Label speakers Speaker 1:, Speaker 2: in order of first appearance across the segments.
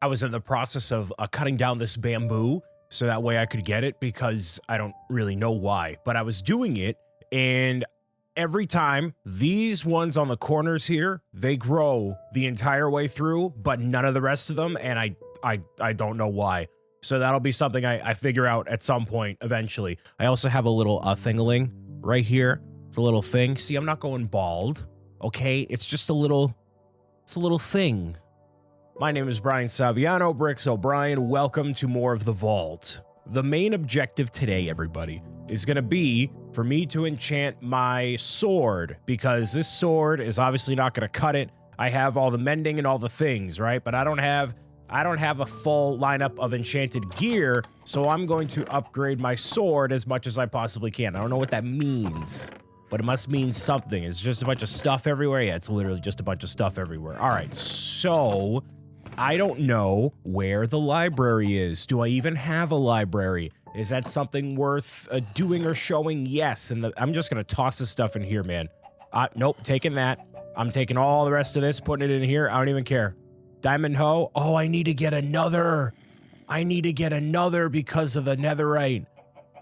Speaker 1: I was in the process of cutting down this bamboo so that way I could get it because I don't really know why, but I was doing it and every time these ones on the corners here, they grow the entire way through, but none of the rest of them. And I don't know why. So that'll be something I figure out at some point eventually. I also have a little thingaling right here. It's a little thing. See, I'm not going bald. Okay. It's just a little thing. My name is Brian Saviano, BricksOBrian. Welcome to more of the vault. The main objective today, everybody, is going to be for me to enchant my sword because this sword is obviously not going to cut it. I have all the mending and all the things, right? But I don't have a full lineup of enchanted gear, so I'm going to upgrade my sword as much as I possibly can. I don't know what that means, but it must mean something. It's just a bunch of stuff everywhere. Yeah, it's literally just a bunch of stuff everywhere. All right, so I don't know where the library is. Do I even have a library? Is that something worth doing or showing? Yes, and I'm just gonna toss this stuff in here, man. Nope, taking that. I'm taking all the rest of this, putting it in here. I don't even care. Diamond hoe. Oh, I need to get another. I need to get another because of the netherite.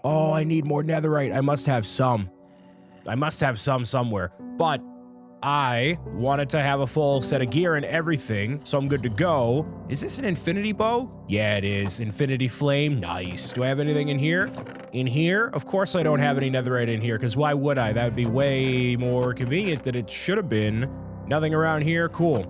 Speaker 1: Oh, I need more netherite. I must have some. I must have some somewhere, but I wanted to have a full set of gear and everything, so I'm good to go. Is this an infinity bow? Yeah, it is. Infinity flame. Nice. Do I have anything in here? In here? Of course I don't have any netherite in here, because why would I? That would be way more convenient than it should have been. Nothing around here? Cool.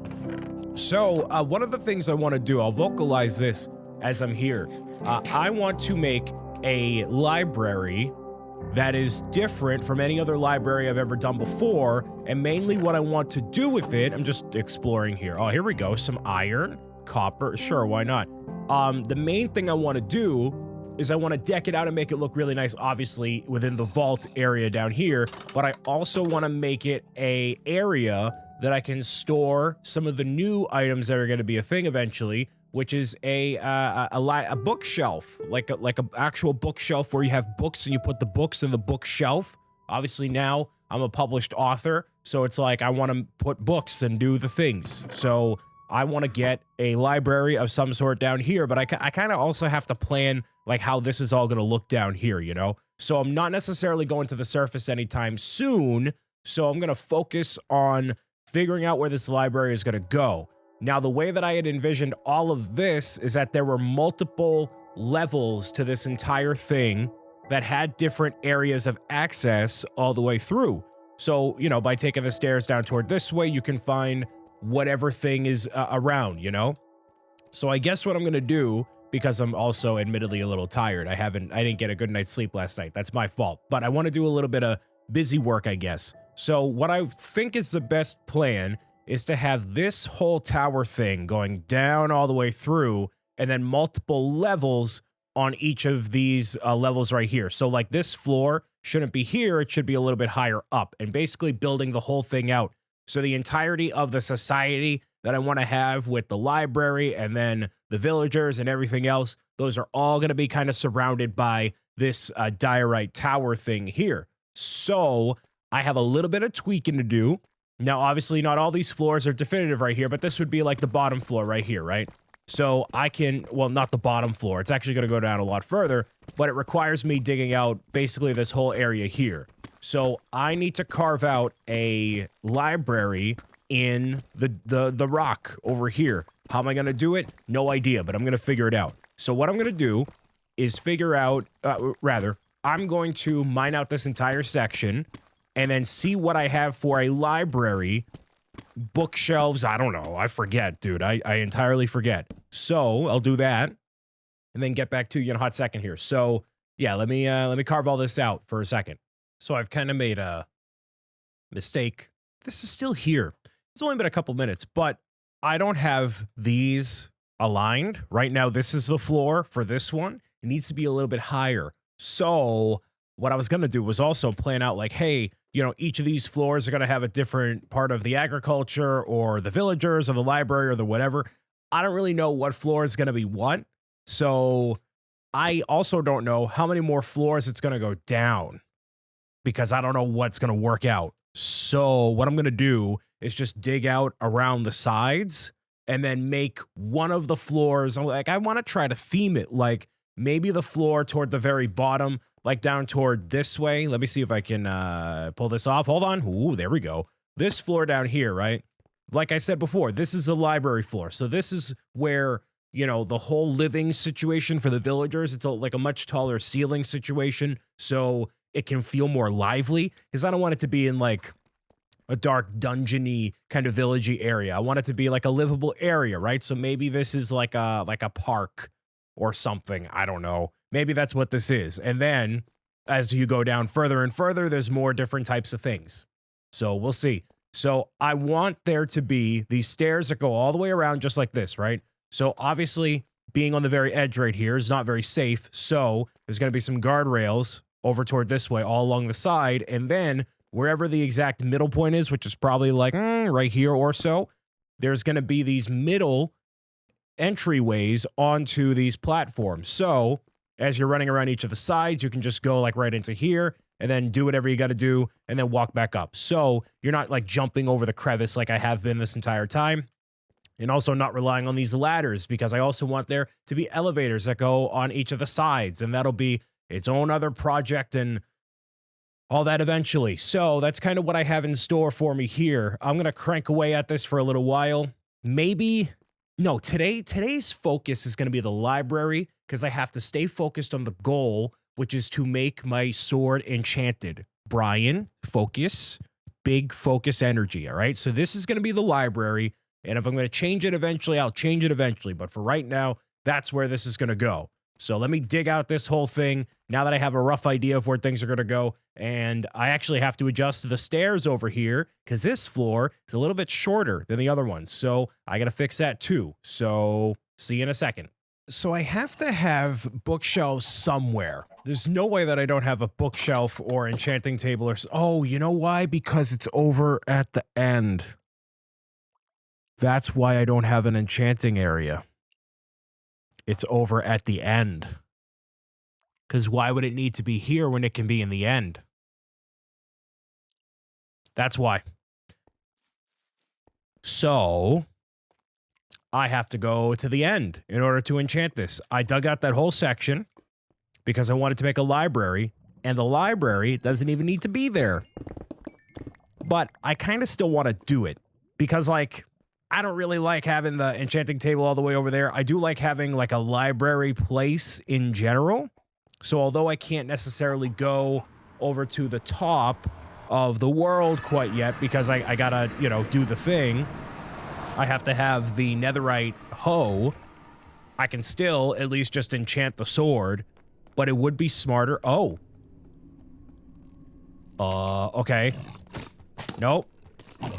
Speaker 1: So, one of the things I want to do, I'll vocalize this as I'm here. I want to make a library that is different from any other library I've ever done before, and mainly what I want to do with it, I'm just exploring here. Oh, here we go, some iron, copper, sure, why not? The main thing I want to do is I want to deck it out and make it look really nice, obviously, within the vault area down here, but I also want to make it a area that I can store some of the new items that are going to be a thing eventually, which is a bookshelf, like a actual bookshelf where you have books and you put the books in the bookshelf. Obviously now I'm a published author, so it's like I want to put books and do the things. So I want to get a library of some sort down here, but I kind of also have to plan like how this is all going to look down here, you know? So I'm not necessarily going to the surface anytime soon, so I'm going to focus on figuring out where this library is going to go. Now, the way that I had envisioned all of this is that there were multiple levels to this entire thing that had different areas of access all the way through. So, you know, by taking the stairs down toward this way, you can find whatever thing is around, you know? So I guess what I'm going to do, because I'm also admittedly a little tired, I didn't get a good night's sleep last night. That's my fault. But I want to do a little bit of busy work, I guess. So what I think is the best plan is to have this whole tower thing going down all the way through and then multiple levels on each of these levels right here. So like this floor shouldn't be here. It should be a little bit higher up and basically building the whole thing out. So the entirety of the society that I want to have with the library and then the villagers and everything else, those are all going to be kind of surrounded by this diorite tower thing here. So I have a little bit of tweaking to do. Now, obviously, not all these floors are definitive right here, but this would be like the bottom floor right here, right? So I can, well, not the bottom floor. It's actually going to go down a lot further, but it requires me digging out basically this whole area here. So I need to carve out a library in the rock over here. How am I going to do it? No idea, but I'm going to figure it out. So what I'm going to do is figure out, I'm going to mine out this entire section and then see what I have for a library, bookshelves, I don't know, I forget, dude, I entirely forget. So, I'll do that, and then get back to you in a hot second here. So, yeah, let me carve all this out for a second. So, I've kind of made a mistake. This is still here. It's only been a couple minutes, but I don't have these aligned. Right now, this is the floor for this one. It needs to be a little bit higher. So, what I was going to do was also plan out like, hey, you know, each of these floors are going to have a different part of the agriculture or the villagers or the library or the whatever. I don't really know what floor is going to be what. So I also don't know how many more floors it's going to go down because I don't know what's going to work out. So what I'm going to do is just dig out around the sides and then make one of the floors, like I want to try to theme it, like maybe the floor toward the very bottom, like down toward this way. Let me see if I can pull this off. Hold on. Ooh, there we go. This floor down here, right? Like I said before, this is a library floor. So this is where, you know, the whole living situation for the villagers, it's like a much taller ceiling situation. So it can feel more lively, because I don't want it to be in like a dark dungeony kind of villagey area. I want it to be like a livable area, right? So maybe this is like a park or something. I don't know. Maybe that's what this is. And then as you go down further and further, there's more different types of things. So we'll see. So I want there to be these stairs that go all the way around just like this, right? So obviously being on the very edge right here is not very safe. So there's going to be some guardrails over toward this way all along the side. And then wherever the exact middle point is, which is probably like right here or so, there's going to be these middle entryways onto these platforms. So as you're running around each of the sides, you can just go like right into here and then do whatever you got to do and then walk back up. So you're not like jumping over the crevice like I have been this entire time. And also not relying on these ladders, because I also want there to be elevators that go on each of the sides, and that'll be its own other project and all that eventually. So that's kind of what I have in store for me here. I'm going to crank away at this for a little while. Maybe, no, today's focus is going to be the library, because I have to stay focused on the goal, which is to make my sword enchanted. Brian, focus, big focus energy, all right? So this is going to be the library, and if I'm going to change it eventually, I'll change it eventually. But for right now, that's where this is going to go. So let me dig out this whole thing now that I have a rough idea of where things are going to go. And I actually have to adjust the stairs over here, because this floor is a little bit shorter than the other ones. So I got to fix that too. So see you in a second. So I have to have bookshelves somewhere. There's no way that I don't have a bookshelf or enchanting table or... Oh, you know why? Because it's over at the end. That's why I don't have an enchanting area. It's over at the end. Because why would it need to be here when it can be in the end? That's why. So I have to go to the end in order to enchant this. I dug out that whole section because I wanted to make a library, and the library doesn't even need to be there. But I kind of still want to do it because, like, I don't really like having the enchanting table all the way over there. I do like having like a library place in general. So although I can't necessarily go over to the top of the world quite yet, because I gotta, you know, do the thing, I have to have the netherite hoe. I can still at least just enchant the sword, but it would be smarter. Oh. Okay. Nope.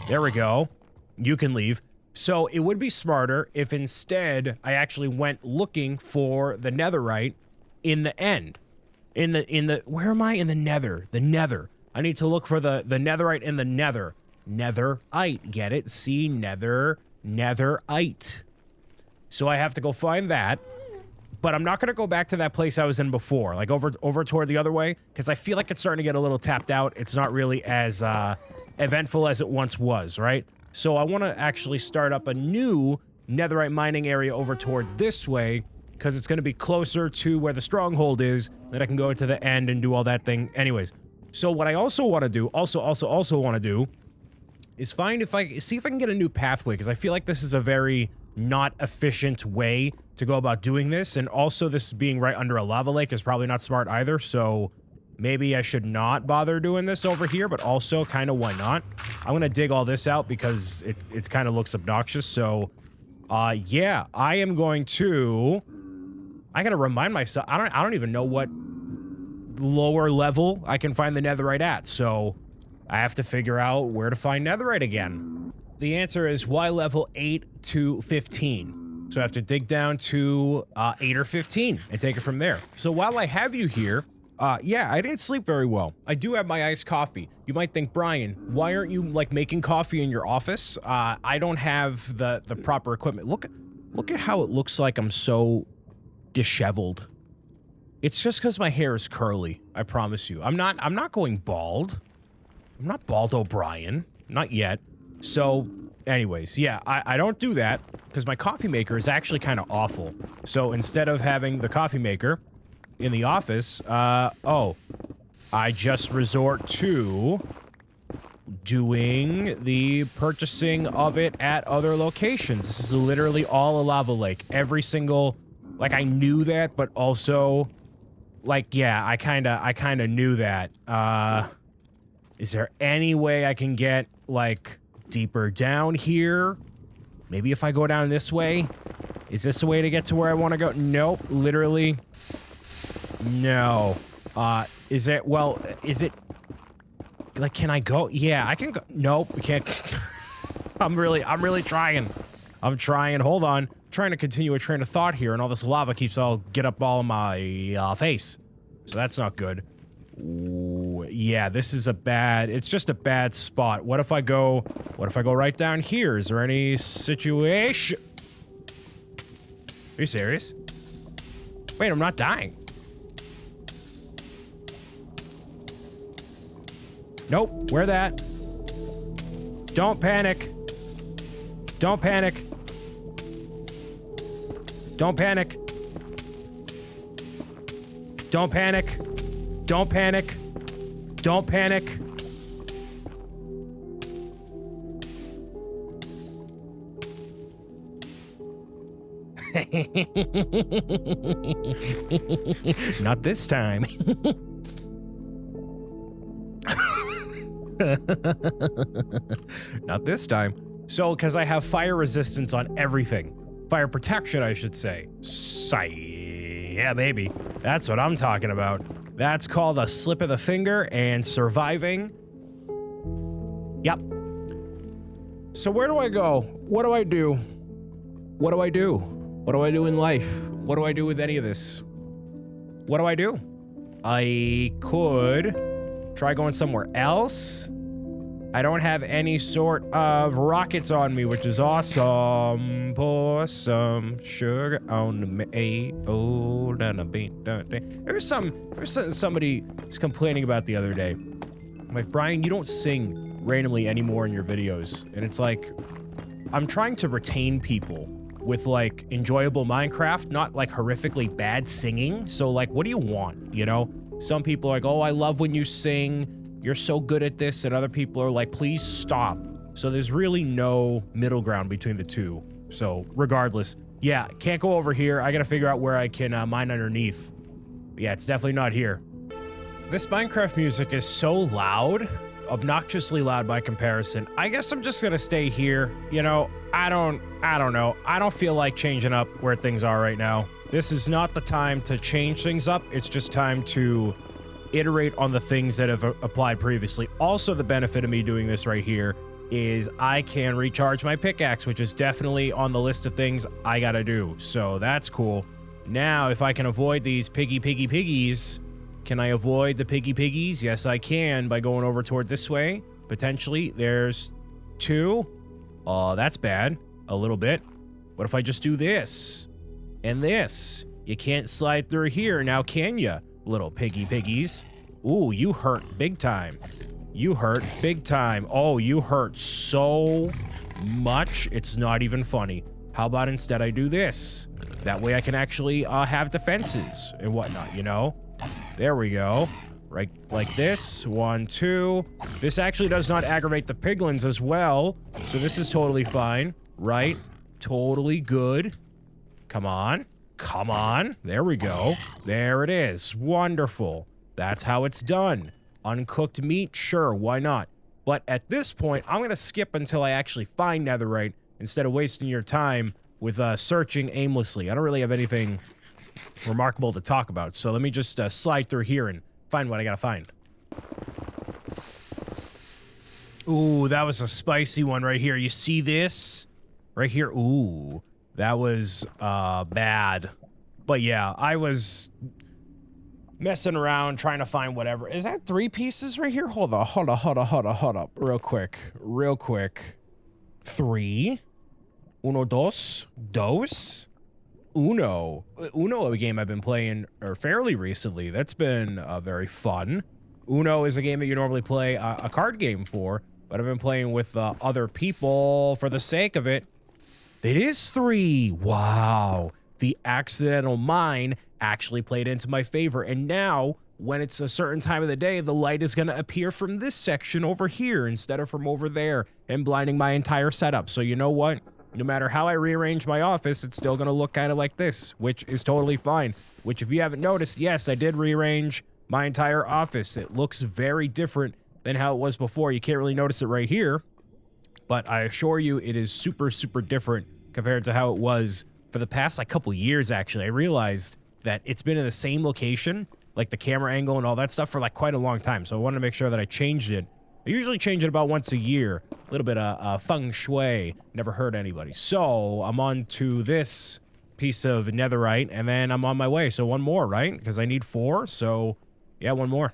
Speaker 1: There we go. You can leave. So it would be smarter if instead I actually went looking for the netherite in the end. Where am I? In the nether. The nether. I need to look for the netherite in the nether. Netherite. Get it? See? Netherite. So I have to go find that. But I'm not going to go back to that place I was in before. Like over toward the other way. Because I feel like it's starting to get a little tapped out. It's not really as eventful as it once was, right? So I want to actually start up a new netherite mining area over toward this way, because it's going to be closer to where the stronghold is. Then I can go to the end and do all that thing. Anyways, so what I also want to do, also want to do, is see if I can get a new pathway, because I feel like this is a very not efficient way to go about doing this. And also this being right under a lava lake is probably not smart either. So maybe I should not bother doing this over here, but also kind of why not? I'm going to dig all this out because it kind of looks obnoxious. So, yeah, I am going to... I got to remind myself... I don't even know what lower level I can find the netherite at. So I have to figure out where to find netherite again. The answer is Y level 8 to 15. So I have to dig down to 8 or 15 and take it from there. So while I have you here... yeah, I didn't sleep very well. I do have my iced coffee. You might think, Brian, why aren't you, like, making coffee in your office? I don't have the proper equipment. Look at how it looks like I'm so disheveled. It's just because my hair is curly, I promise you. I'm not going bald. I'm not bald O'Brien. Not yet. So, Anyways, yeah, I don't do that because my coffee maker is actually kind of awful. So instead of having the coffee maker in the office, I just resort to doing the purchasing of it at other locations. This is literally all a lava lake. Every single, like, I knew that, but also, like, yeah, I kind of knew that. Is there any way I can get, like, deeper down here? Maybe if I go down this way? Is this a way to get to where I want to go? Nope, literally. No. Is it, like, can I go? Yeah, I can go. Nope, we can't. I'm really trying. I'm trying. Hold on. I'm trying to continue a train of thought here, and all this lava keeps get up all in my face. So that's not good. Ooh, yeah, this is it's just a bad spot. What if I go right down here? Is there any situation? Are you serious? Wait, I'm not dying. Nope, wear that. Don't panic. Don't panic. Don't panic. Don't panic. Don't panic. Don't panic. Not this time. Not this time. So, because I have fire resistance on everything. Fire protection, I should say. Yeah, baby. That's what I'm talking about. That's called a slip of the finger and surviving. Yep. So where do I go? What do I do? What do I do? What do I do in life? What do I do with any of this? What do I do? I could try going somewhere else. I don't have any sort of rockets on me, which is awesome. Pour some sugar on the mayo. There's something somebody was complaining about the other day. I'm like, Brian, you don't sing randomly anymore in your videos. And it's like, I'm trying to retain people with, like, enjoyable Minecraft, not, like, horrifically bad singing. So, like, what do you want, you know? Some people are like, oh, I love when you sing. You're so good at this. And other people are like, please stop. So there's really no middle ground between the two. So regardless, yeah, can't go over here. I gotta figure out where I can mine underneath. But yeah, it's definitely not here. This Minecraft music is so loud, obnoxiously loud by comparison. I guess I'm just gonna stay here. You know, I don't know. I don't feel like changing up where things are right now. This is not the time to change things up. It's just time to iterate on the things that have applied previously. Also, the benefit of me doing this right here is I can recharge my pickaxe, which is definitely on the list of things I gotta do. So that's cool. Now, if I can avoid these piggies, can I avoid the piggies? Yes, I can by going over toward this way. Potentially, there's two. Oh, that's bad. A little bit. What if I just do this and this? You can't slide through here now, can ya? Little piggies. Ooh, you hurt big time. You hurt big time. Oh, you hurt so much, it's not even funny. How about instead I do this? That way I can actually have defenses and whatnot, you know? There we go. Right, like this. 1, 2. This actually does not aggravate the piglins as well. So this is totally fine, right? Totally good. Come on. Come on. There we go. There it is. Wonderful. That's how it's done. Uncooked meat? Sure, why not? But at this point, I'm going to skip until I actually find netherite instead of wasting your time with searching aimlessly. I don't really have anything remarkable to talk about. So let me just slide through here and find what I got to find. Ooh, that was a spicy one right here. You see this? Right here? Ooh. That was bad. But yeah, I was messing around trying to find whatever. Is that 3 pieces right here? Hold up. Real quick. 3. Uno, dos. Uno, a game I've been playing fairly recently. That's been very fun. Uno is a game that you normally play a card game for, but I've been playing with other people for the sake of it. It is 3. Wow. The accidental mine actually played into my favor. And now, when it's a certain time of the day, the light is going to appear from this section over here instead of from over there and blinding my entire setup. So you know what? No matter how I rearrange my office, it's still going to look kind of like this, which is totally fine. Which, if you haven't noticed, yes, I did rearrange my entire office. It looks very different than how it was before. You can't really notice it right here, but I assure you it is super, super different compared to how it was for the past like couple years, actually. I realized that it's been in the same location, like the camera angle and all that stuff, for like quite a long time. So I wanted to make sure that I changed it. I usually change it about once a year. A little bit of feng shui. Never hurt anybody. So I'm on to this piece of netherite, and then I'm on my way. So one more, right? Because I need 4. So yeah, one more.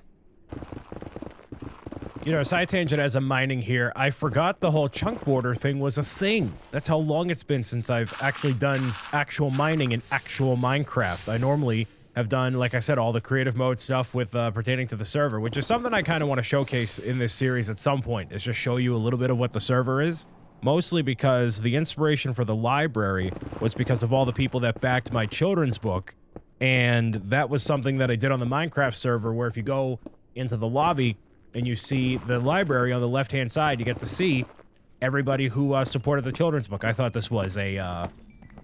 Speaker 1: You know, side tangent as I'm mining here, I forgot the whole chunk border thing was a thing. That's how long it's been since I've actually done actual mining in actual Minecraft. I normally have done, like I said, all the creative mode stuff with pertaining to the server, which is something I kind of want to showcase in this series at some point, is just show you a little bit of what the server is. Mostly because the inspiration for the library was because of all the people that backed my children's book. And that was something that I did on the Minecraft server, where if you go into the lobby and you see the library on the left-hand side, you get to see everybody who supported the children's book. I thought this was a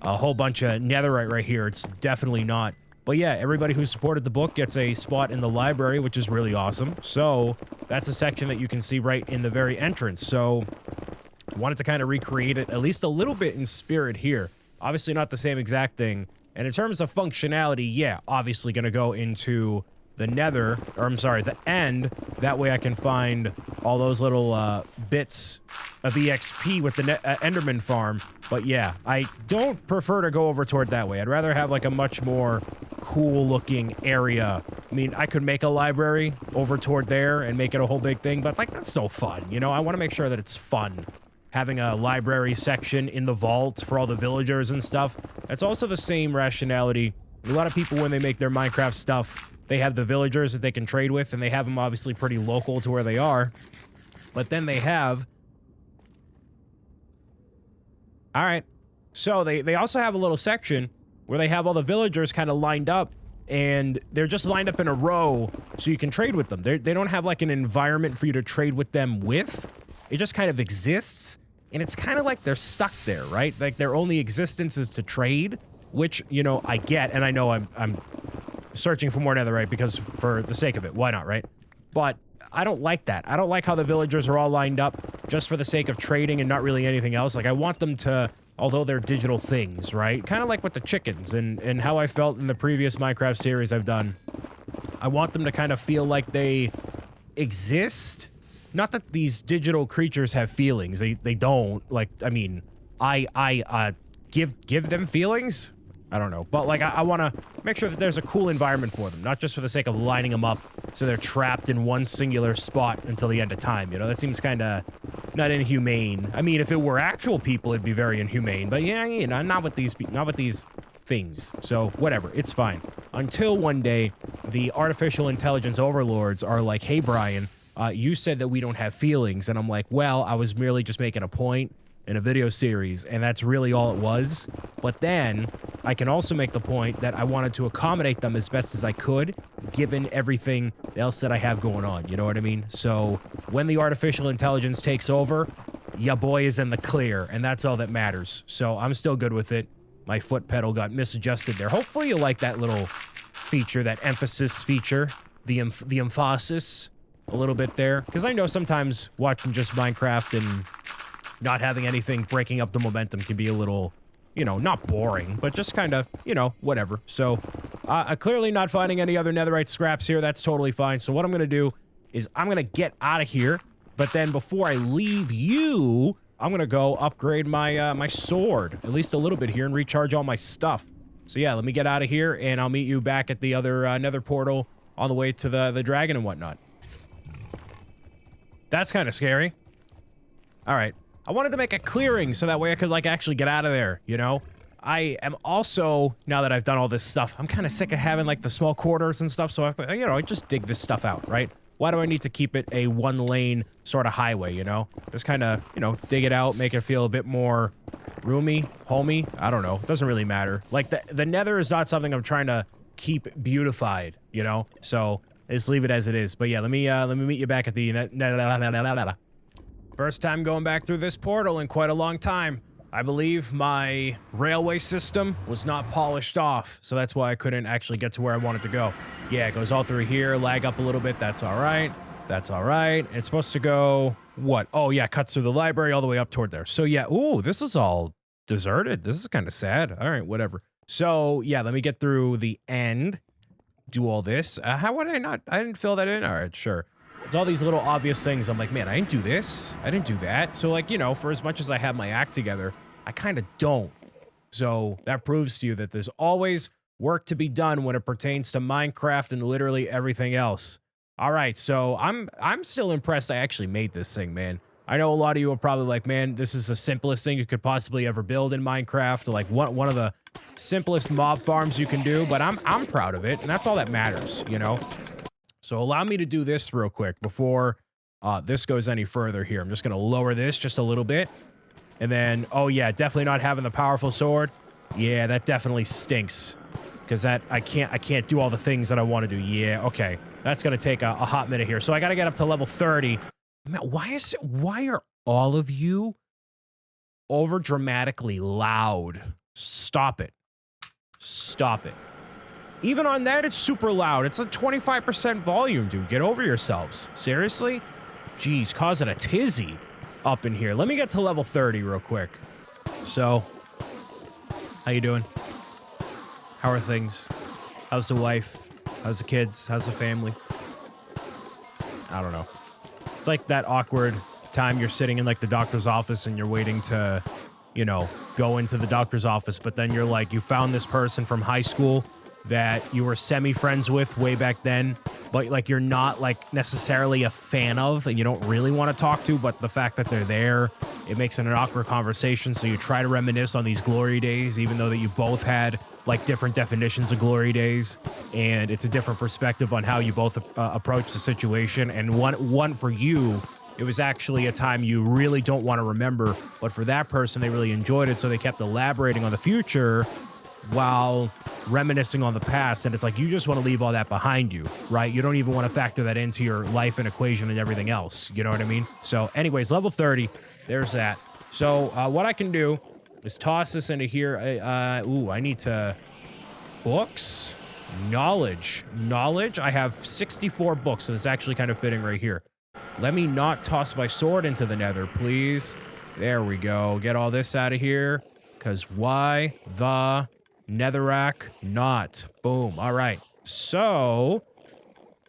Speaker 1: whole bunch of netherite right here. It's definitely not. But yeah, everybody who supported the book gets a spot in the library, which is really awesome. So that's a section that you can see right in the very entrance. So I wanted to kind of recreate it at least a little bit in spirit here. Obviously not the same exact thing. And in terms of functionality, yeah, obviously going to go into the nether, or I'm sorry, the end. That way I can find all those little bits of EXP with the Enderman farm. But yeah, I don't prefer to go over toward that way. I'd rather have like a much more cool looking area. I mean, I could make a library over toward there and make it a whole big thing, but like that's no fun, you know? I want to make sure that it's fun. Having a library section in the vault for all the villagers and stuff. That's also the same rationality. A lot of people, when they make their Minecraft stuff, they have the villagers that they can trade with, and they have them obviously pretty local to where they are. But then they have... Alright. So they also have a little section where they have all the villagers kind of lined up, and they're just lined up in a row so you can trade with them. They don't have like an environment for you to trade with them with. It just kind of exists, and it's kind of like they're stuck there, right? Like their only existence is to trade, which, you know, I get, and I know I'm searching for more netherite because for the sake of it, why not, right? But I don't like that. I don't like how the villagers are all lined up just for the sake of trading and not really anything else. Like I want them to, although they're digital things, right? Kind of like with the chickens and how I felt in the previous Minecraft series I've done. I want them to kind of feel like they exist. Not that these digital creatures have feelings. They don't. Like, I mean, I give them feelings? I don't know. But, like, I want to make sure that there's a cool environment for them. Not just for the sake of lining them up so they're trapped in one singular spot until the end of time. You know, that seems kind of not inhumane. I mean, if it were actual people, it'd be very inhumane. But, yeah, you know, not with these things. So, whatever. It's fine. Until one day, the artificial intelligence overlords are like, hey, Brian, you said that we don't have feelings. And I'm like, well, I was merely just making a point in a video series, and that's really all it was. But then I can also make the point that I wanted to accommodate them as best as I could, given everything else that I have going on. You know what I mean? So when the artificial intelligence takes over, ya boy is in the clear, and that's all that matters. So I'm still good with it. My foot pedal got misadjusted there. Hopefully you'll like that little feature, that emphasis feature, the emphasis a little bit there. Because I know sometimes watching just Minecraft and not having anything breaking up the momentum can be a little, you know, not boring, but just kind of, you know, whatever. So, clearly not finding any other netherite scraps here. That's totally fine. So what I'm going to do is I'm going to get out of here. But then before I leave you, I'm going to go upgrade my, my sword, at least a little bit here, and recharge all my stuff. So yeah, let me get out of here, and I'll meet you back at the other nether portal on the way to the dragon and whatnot. That's kind of scary. All right. I wanted to make a clearing so that way I could, like, actually get out of there, you know? I am also, now that I've done all this stuff, I'm kind of sick of having, like, the small quarters and stuff, so I just dig this stuff out, right? why do I need to keep it a one-lane sort of highway, you know? Just kind of, you know, dig it out, make it feel a bit more roomy, homey. I don't know. It doesn't really matter. Like, the nether is not something I'm trying to keep beautified, you know? So, just leave it as it is. But yeah, let me meet you back at the... First time going back through this portal in quite a long time. I believe my railway system was not polished off, so that's why I couldn't actually get to where I wanted to go. Yeah, it goes all through here, lag up a little bit, that's all right. That's all right. It's supposed to go, what? Oh yeah, cuts through the library all the way up toward there. So yeah, ooh, this is all deserted. This is kind of sad. All right, whatever. So yeah, let me get through the end, do all this. How would I not? I didn't fill that in? All right, sure. There's all these little obvious things. I'm like, man, I didn't do this. I didn't do that. So like, you know, for as much as I have my act together, I kind of don't. So that proves to you that there's always work to be done when it pertains to Minecraft and literally everything else. All right, so I'm still impressed I actually made this thing, man. I know a lot of you are probably like, man, this is the simplest thing you could possibly ever build in Minecraft, like one of the simplest mob farms you can do, but I'm proud of it, and that's all that matters, you know? So allow me to do this real quick before this goes any further here. I'm just gonna lower this just a little bit. And then, oh yeah, definitely not having the powerful sword. Yeah, that definitely stinks. Because that, I can't do all the things that I want to do. Yeah, okay. That's gonna take a hot minute here. So I gotta get up to level 30. Man, why are all of you over dramatically loud? Stop it. Stop it. Even on that, it's super loud. It's a 25% volume, dude. Get over yourselves. Seriously? Jeez, causing a tizzy up in here. Let me get to level 30 real quick. So, how you doing? How are things? How's the wife? How's the kids? How's the family? I don't know. It's like that awkward time you're sitting in like the doctor's office and you're waiting to, you know, go into the doctor's office, but then you're like, you found this person from high school that you were semi-friends with way back then, but like you're not like necessarily a fan of and you don't really want to talk to, but the fact that they're there, it makes it an awkward conversation. So you try to reminisce on these glory days, even though that you both had like different definitions of glory days, and it's a different perspective on how you both approach the situation. And one for you, it was actually a time you really don't want to remember, but for that person, they really enjoyed it, so they kept elaborating on the future while reminiscing on the past. And it's like, you just want to leave all that behind you, right? You don't even want to factor that into your life and equation and everything else. You know what I mean? So anyways, level 30, there's that. So what I can do is toss this into here. Ooh, I need to... Books? Knowledge. Knowledge? I have 64 books, so it's actually kind of fitting right here. Let me not toss my sword into the nether, please. There we go. Get all this out of here. Because why the netherrack not? Boom. All right. So,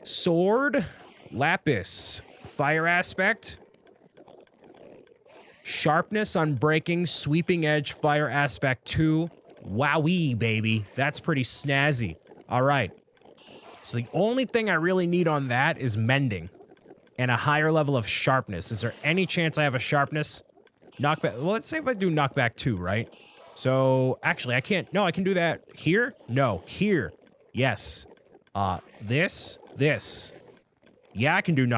Speaker 1: sword, lapis, fire aspect, sharpness, unbreaking, sweeping edge, fire aspect 2. Wowee, baby. That's pretty snazzy. All right. So the only thing I really need on that is mending and a higher level of sharpness. Is there any chance I have a sharpness? Knockback. Well, let's say if I do knockback 2, right? So, actually, I can't. No, I can do that here. No, here. Yes. This. Yeah, I can do do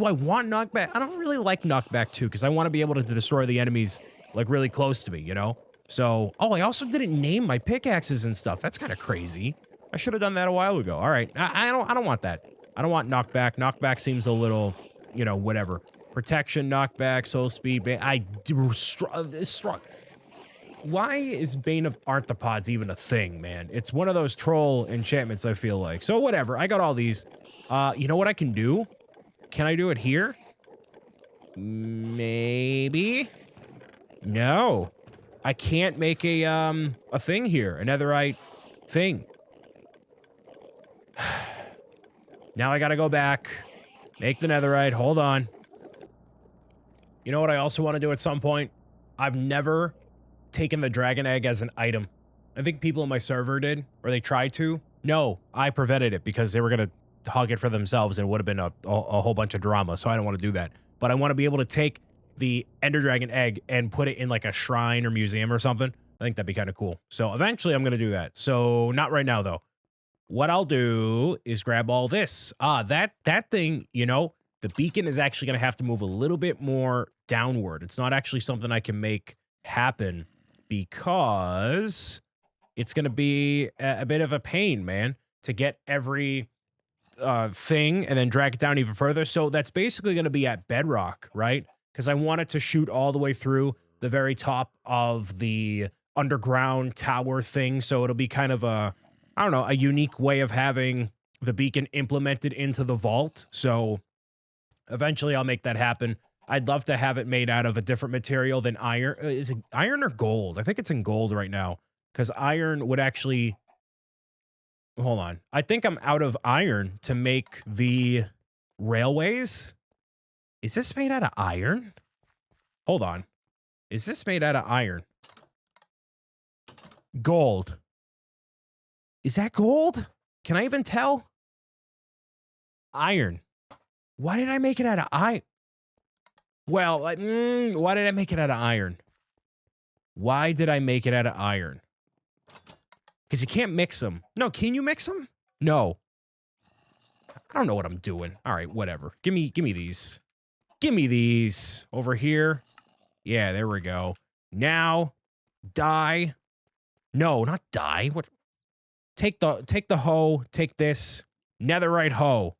Speaker 1: I want knockback? I don't really like knockback 2 because I want to be able to destroy the enemies like really close to me, you know? So, oh, I also didn't name my pickaxes and stuff. That's kind of crazy. I should have done that a while ago. All right. I don't want that. I don't want knockback. Knockback seems a little, you know, whatever. Protection, knockback, soul speed. Strong. Why is Bane of Arthropods even a thing, man? It's one of those troll enchantments, I feel like. So whatever. I got all these. You know what I can do? Can I do it here? Maybe. No. I can't make a thing here. A netherite thing. Now I gotta go back. Make the netherite. Hold on. You know what I also want to do at some point? I've never taken the dragon egg as an item. I think people in my server did, or they tried to. No, I prevented it because they were gonna hog it for themselves and it would have been a whole bunch of drama, so I don't want to do that. But I want to be able to take the ender dragon egg and put it in like a shrine or museum or something. I think that'd be kind of cool. So eventually I'm gonna do that. So not right now though. what I'll do is grab all this. That thing, you know, the beacon is actually going to have to move a little bit more downward. It's not actually something I can make happen because it's going to be a bit of a pain, man, to get every thing and then drag it down even further. So that's basically going to be at bedrock, right? Because I want it to shoot all the way through the very top of the underground tower thing. So it'll be kind of a, I don't know, a unique way of having the beacon implemented into the vault. So eventually I'll make that happen. I'd love to have it made out of a different material than iron. Is it iron or gold? I think it's in gold right now because iron would actually... Hold on. I think I'm out of iron to make the railways. Is this made out of iron? Hold on. Is this made out of iron? Gold. Is that gold? Can I even tell? Iron. Why did I make it out of iron? Well, why did I make it out of iron? Why did I make it out of iron? Because you can't mix them. No, can you mix them? No. I don't know what I'm doing. All right, whatever. Give me these. Give me these. Over here. Yeah, there we go. Now, dye. No, not dye. What? Take the hoe. Take this. Netherite hoe.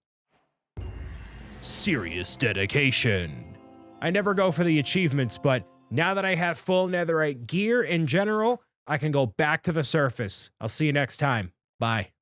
Speaker 1: Serious dedication. I never go for the achievements, but now that I have full netherite gear in general, I can go back to the surface. I'll see you next time. Bye.